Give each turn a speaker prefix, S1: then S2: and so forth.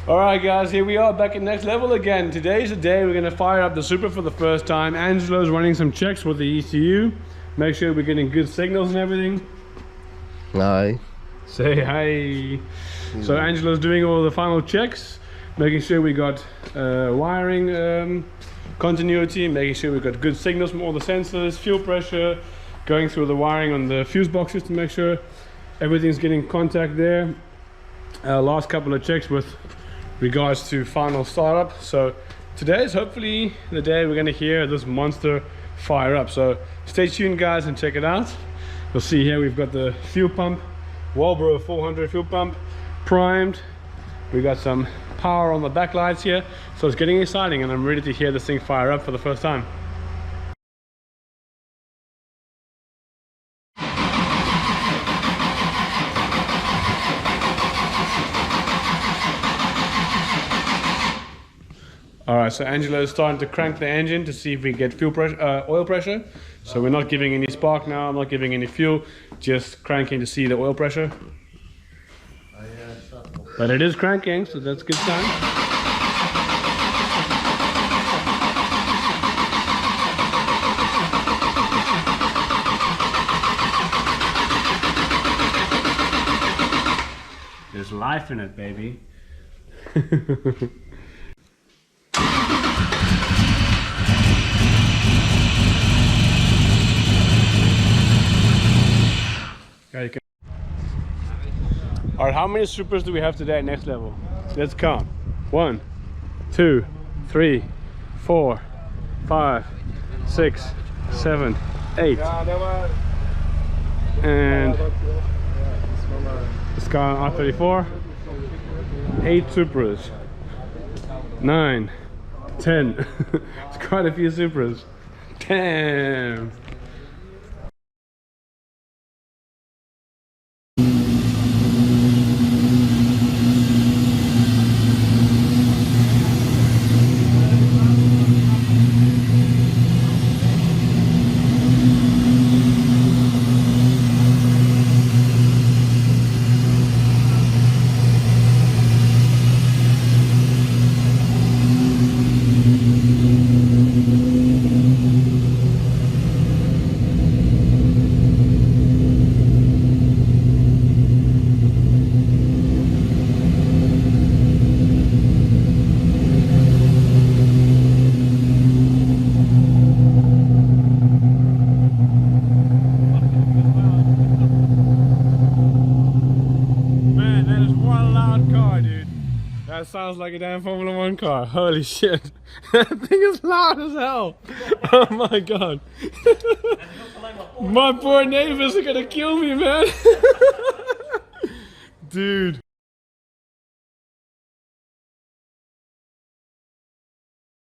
S1: Alright guys, here we are back at Next Level again. Today's the day we're going to fire up the Supra for the first time. Angelo's running some checks with the ECU. Make sure we're getting good signals and everything.
S2: Hi.
S1: Say hi. So Angelo's doing all the final checks, making sure we got wiring continuity, making sure we got good signals from all the sensors, fuel pressure, going through the wiring on the fuse boxes to make sure everything's getting contact there. Last couple of checks with regards to final startup. So today is hopefully the day we're going to hear this monster fire up. So stay tuned guys and check it out. You'll see here we've got the fuel pump, Walbro 400 fuel pump, primed. We got some power on the back lights here. So it's getting exciting and I'm ready to hear this thing fire up for the first time. Alright, so Angelo is starting to crank the engine to see if we get fuel pressure, oil pressure. So we're not giving any spark now, I'm not giving any fuel, just cranking to see the oil pressure. But it is cranking, so that's a good sign. There's life in it, baby. Alright, how many Supras do we have today at Next Level? Let's count. 1, 2, 3, 4, 5, 6, 7, 8. And this guy on R34. 8 Supras. 9, 10. It's quite a few Supras. Damn. That sounds like a damn Formula 1 car. Holy shit. That thing is loud as hell. Oh my god. My poor neighbors are gonna kill me, man. Dude.